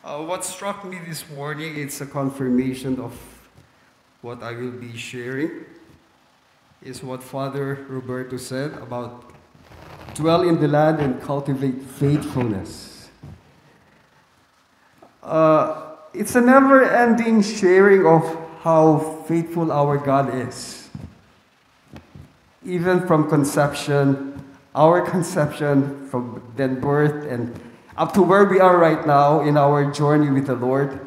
What struck me this morning, it's a confirmation of what I will be sharing, is what Father Roberto said about dwell in the land and cultivate faithfulness. It's a never-ending sharing of how faithful our God is. Even from conception, our conception, from then birth, and up to where we are right now in our journey with the Lord,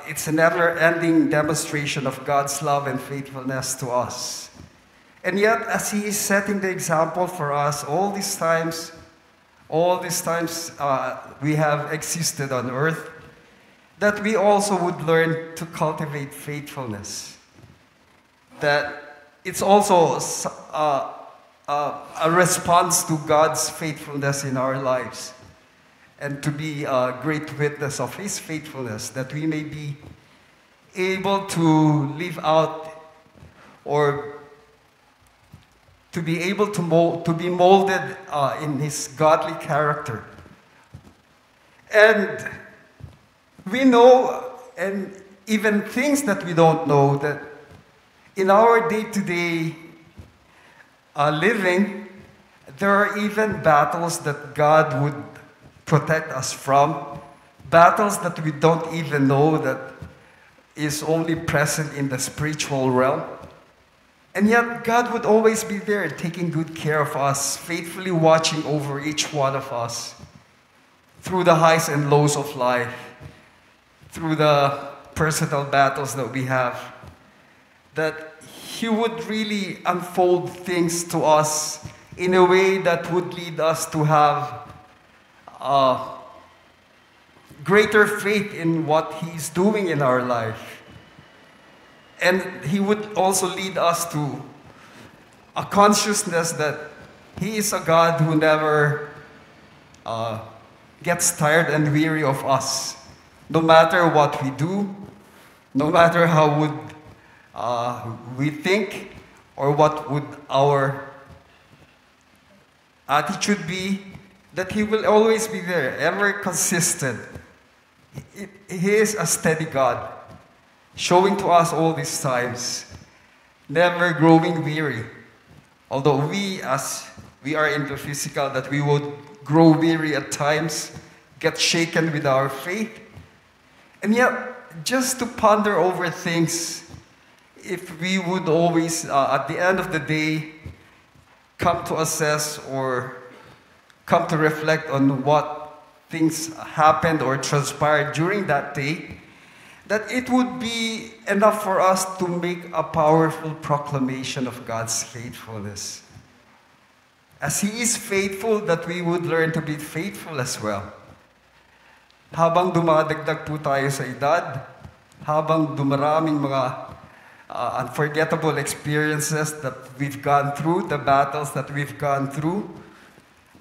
it's a never-ending demonstration of God's love and faithfulness to us. And yet, as He is setting the example for us, all these times we have existed on earth, that we also would learn to cultivate faithfulness. That it's also a response to God's faithfulness in our lives, and to be a great witness of His faithfulness, that we may be able to live out, or to be able to be molded in His godly character. And we know, and even things that we don't know, that in our day-to-day living, there are even battles that God would protect us from, battles that we don't even know that is only present in the spiritual realm. And yet God would always be there, taking good care of us, faithfully watching over each one of us through the highs and lows of life, through the personal battles that we have, that He would really unfold things to us in a way that would lead us to have greater faith in what He's doing in our life. And He would also lead us to a consciousness that He is a God who never gets tired and weary of us. No matter what we do, no matter how we think, or what would our attitude be, that He will always be there, ever consistent. He is a steady God, showing to us all these times, never growing weary. Although we, as we are in the physical, that we would grow weary at times, get shaken with our faith. And yet, just to ponder over things, if we would always, at the end of the day, come to assess or come to reflect on what things happened or transpired during that day, that it would be enough for us to make a powerful proclamation of God's faithfulness. As He is faithful, that we would learn to be faithful as well. Habang dumadagdag po tayo sa edad, habang dumaraming mga unforgettable experiences that we've gone through, the battles that we've gone through,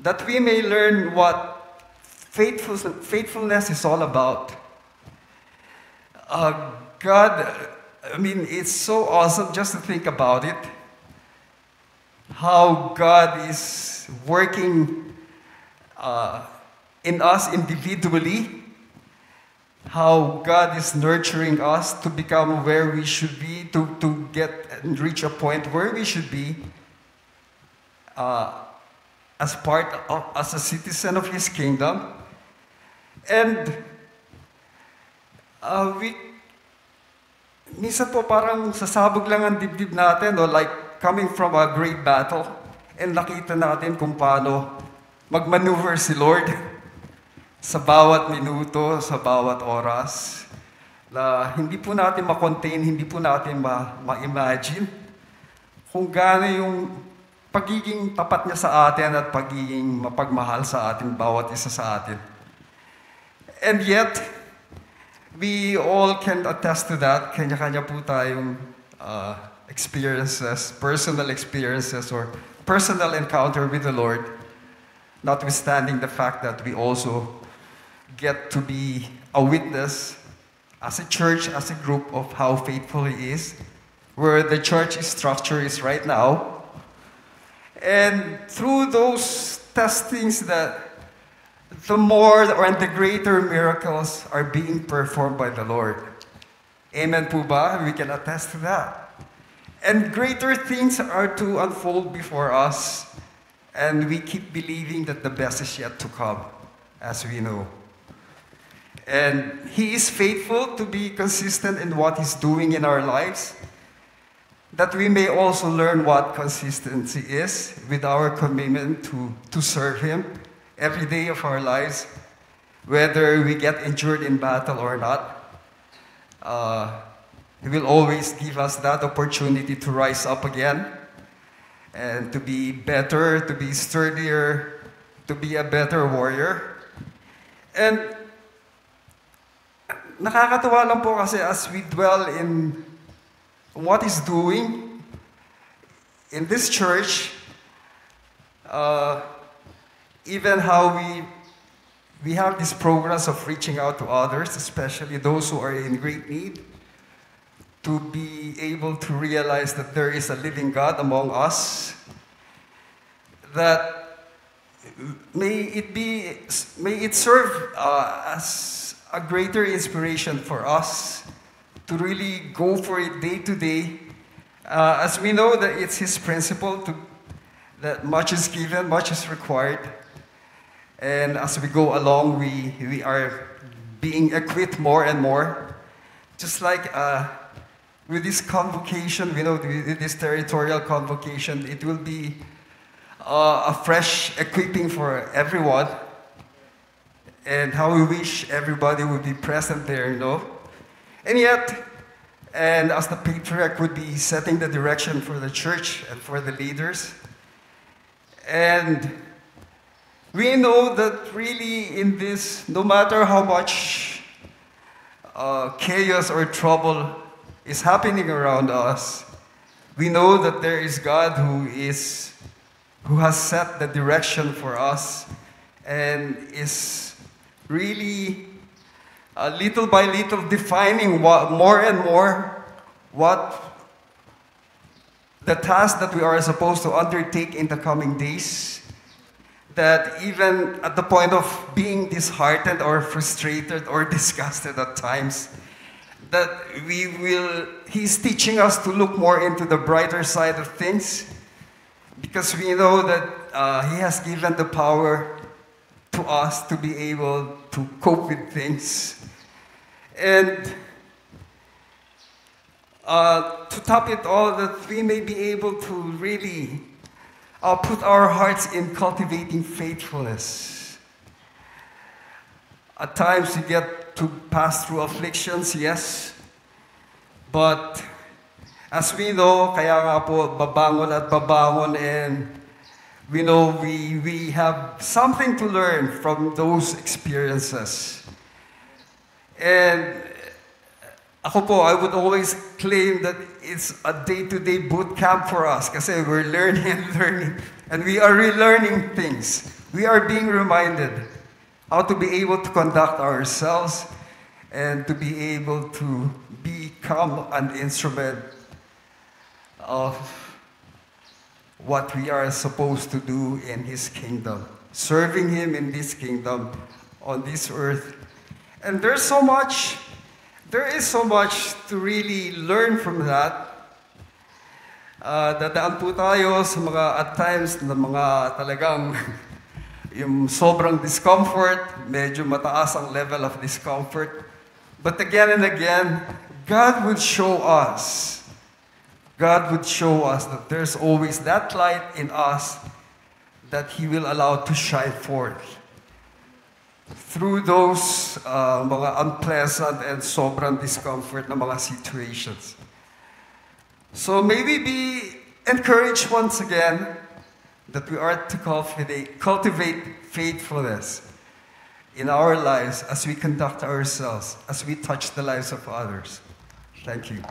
that we may learn what faithfulness is all about. God, I mean, it's so awesome just to think about it. How God is working in us individually. How God is nurturing us to become where we should be, to get and reach a point where we should be as a citizen of His kingdom. And minsan po parang sasabog lang ang dibdib natin, no? Like coming from a great battle, and nakita natin kung paano magmaneuver si Lord sa bawat minuto, sa bawat oras, na hindi po natin ma-contain, hindi po natin ma-imagine kung gaano yung pagiging tapat niya sa atin at pagiging mapagmahal sa atin, bawat isa sa atin. And yet, we all can attest to that. Kanya-kanya po tayong experiences, personal experiences, or personal encounter with the Lord, notwithstanding the fact that we also get to be a witness as a church, as a group, of how faithful He is, where the church structure is right now. And through those testings that the more and the greater miracles are being performed by the Lord. Amen po ba? We can attest to that. And greater things are to unfold before us, and we keep believing that the best is yet to come, as we know. And He is faithful to be consistent in what He's doing in our lives, that we may also learn what consistency is with our commitment to serve Him every day of our lives, whether we get injured in battle or not. He will always give us that opportunity to rise up again and to be better, to be sturdier, to be a better warrior. And nakakatuwa lang po kasi as we dwell in what He's doing in this church, even how we have these programs of reaching out to others, especially those who are in great need, to be able to realize that there is a living God among us, that may it serve as a greater inspiration for us to really go for it day to day, as we know that it's His principle that much is given, much is required. And as we go along, we are being equipped more and more. Just like with this convocation, we know with this territorial convocation, it will be a fresh equipping for everyone. And how we wish everybody would be present there, you know. And yet, and as the patriarch would be setting the direction for the church and for the leaders, and we know that really in this, no matter how much chaos or trouble is happening around us, we know that there is God who has set the direction for us and is really little by little defining more and more what the task that we are supposed to undertake in the coming days. That even at the point of being disheartened or frustrated or disgusted at times, that He's teaching us to look more into the brighter side of things, because we know that He has given the power to us to be able to cope with things. And to top it all, that we may be able to really put our hearts in cultivating faithfulness. At times we get to pass through afflictions, yes. But as we know, kaya nga po, babangon at babangon, and we know we have something to learn from those experiences. And ako po, I would always claim that it's a day-to-day boot camp for us kasi we're learning and learning, and we are relearning things. We are being reminded how to be able to conduct ourselves and to be able to become an instrument of what we are supposed to do in His kingdom, serving Him in this kingdom on this earth. And there is so much to really learn from that. Dadaan po tayo sa mga at times na mga talagang yung sobrang discomfort, medyo mataas ang level of discomfort. But again and again, God would show us that there's always that light in us that He will allow to shine forth through those mga unpleasant and sobrang discomfort na mga situations. So may we be encouraged once again that we are to cultivate faithfulness in our lives as we conduct ourselves, as we touch the lives of others. Thank you.